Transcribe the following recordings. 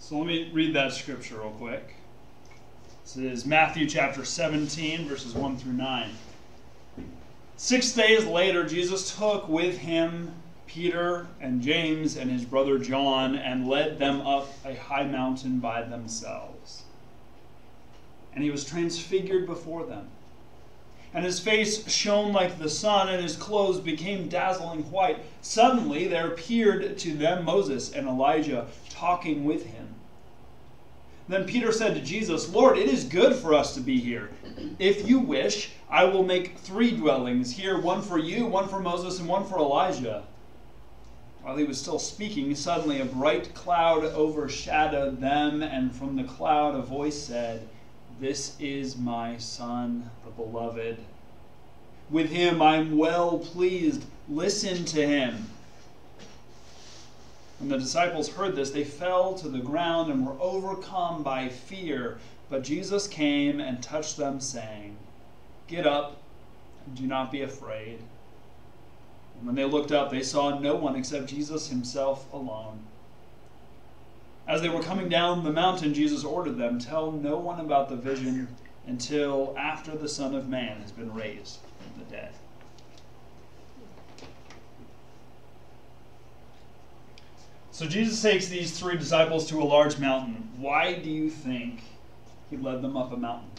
So let me read that scripture real quick. This is Matthew chapter 17, verses 1 through 9. 6 days later, Jesus took with him Peter and James and his brother John and led them up a high mountain by themselves. And he was transfigured before them. And his face shone like the sun, and his clothes became dazzling white. Suddenly there appeared to them Moses and Elijah talking with him. Then Peter said to Jesus, "Lord, it is good for us to be here. If you wish, I will make 3 dwellings here, one for you, one for Moses, and one for Elijah." While he was still speaking, suddenly a bright cloud overshadowed them, and from the cloud a voice said, "This is my Son, the beloved. With him I am well pleased. Listen to him." When the disciples heard this, they fell to the ground and were overcome by fear. But Jesus came and touched them, saying, "Get up and do not be afraid." And when they looked up, they saw no one except Jesus himself alone. As they were coming down the mountain, Jesus ordered them, "Tell no one about the vision until after the Son of Man has been raised from the dead." So Jesus takes these 3 disciples to a large mountain. Why do you think he led them up a mountain?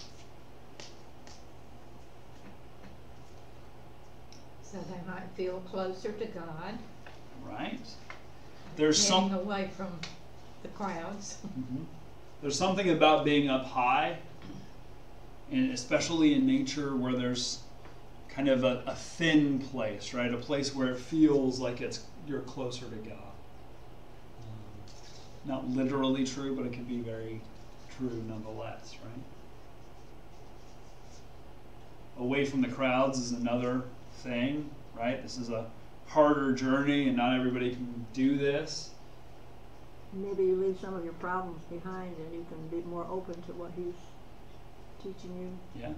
So they might feel closer to God. Right. There's getting away from the crowds. Mm-hmm. There's something about being up high, and especially in nature, where there's kind of a thin place, right? A place where it feels like you're closer to God. Not literally true, but it can be very true nonetheless, right? Away from the crowds is another thing, right? This is a harder journey, and not everybody can do this. Maybe you leave some of your problems behind and you can be more open to what he's teaching you. Yeah.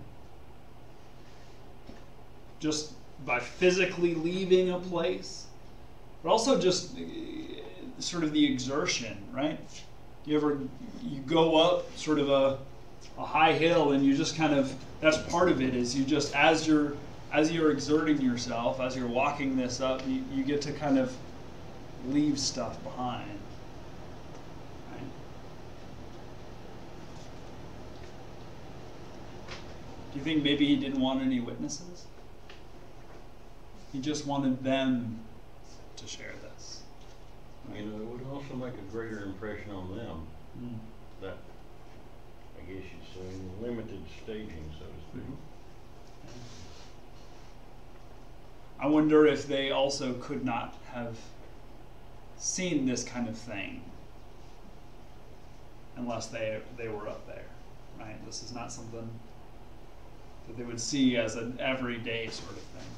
Just by physically leaving a place, but also just sort of the exertion, right? You go up sort of a high hill, and you just kind of, that's part of it, is you just, as you're exerting yourself, as you're walking this up, you get to kind of leave stuff behind. Right? Do you think maybe he didn't want any witnesses? He just wanted them to share this. Right? You know, it would also make a greater impression on them. That, I guess you'd say, limited staging, so to speak. I wonder if they also could not have seen this kind of thing unless they were up there, right? This is not something that they would see as an everyday sort of thing.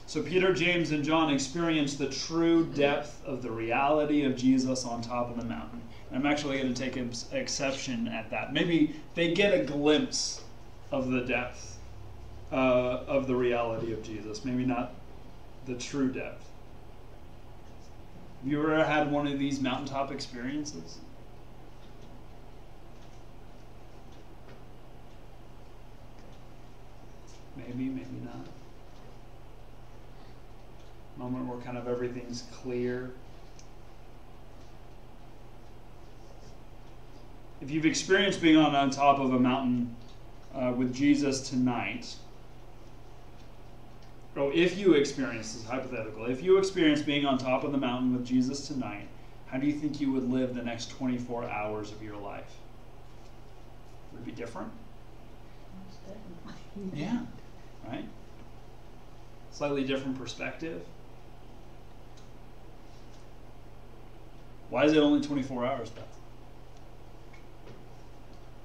So Peter, James, and John experienced the true depth of the reality of Jesus on top of the mountain. And I'm actually going to take exception at that. Maybe they get a glimpse of the depth of the reality of Jesus. Maybe not the true depth. Have you ever had one of these mountaintop experiences? Maybe, maybe not. Moment where kind of everything's clear. If you've experienced being on top of a mountain with Jesus tonight, or if you experience, this is hypothetical, if you experience being on top of the mountain with Jesus tonight, how do you think you would live the next 24 hours of your life? Would it be different? Yeah, right? Slightly different perspective. Why is it only 24 hours, Beth?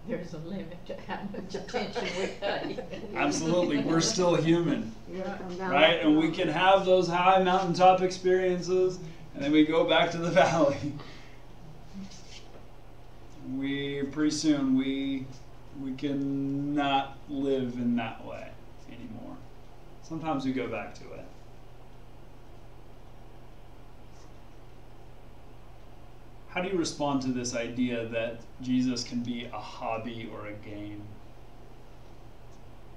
There's a limit to how much attention we pay. Absolutely, we're still human, Yeah. right? And we can have those high mountaintop experiences, and then we go back to the valley. Pretty soon we cannot live in that way anymore. Sometimes we go back to it. How do you respond to this idea that Jesus can be a hobby or a game?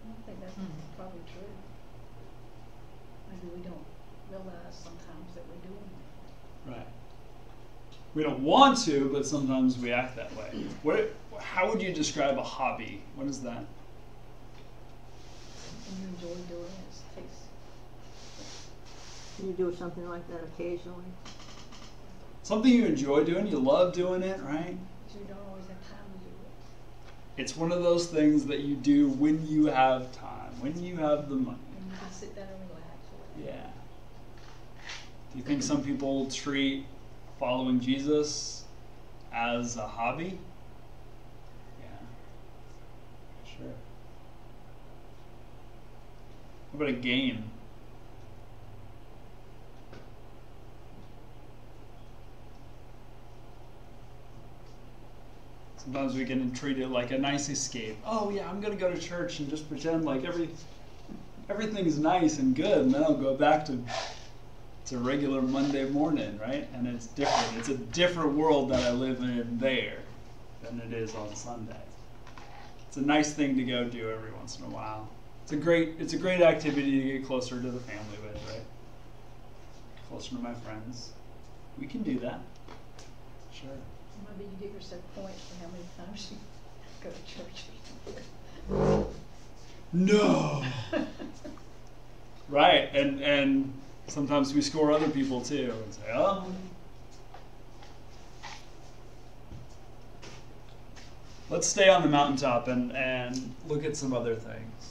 I think that's probably true. Maybe we don't realize sometimes that we're doing that. Right. We don't want to, but sometimes we act that way. How would you describe a hobby? What is that? And you enjoy doing it. It takes. You do something like that occasionally. Something you enjoy doing, you love doing it, right? But you don't always have time to do it. It's one of those things that you do when you have time, when you have the money. And you can sit down and relax. Yeah. Do you think some people treat following Jesus as a hobby? Yeah. Sure. How about a game? Sometimes we can treat it like a nice escape. Oh yeah, I'm gonna go to church and just pretend like everything's nice and good, and then I'll go back to regular Monday morning, right? And it's different. It's a different world that I live in there than it is on Sunday. It's a nice thing to go do every once in a while. It's a great activity to get closer to the family with, right? Closer to my friends. We can do that. Sure. Maybe you give yourself points for how many times you go to church or something. No. Right, and sometimes we score other people too and say, oh. Let's stay on the mountaintop and look at some other things.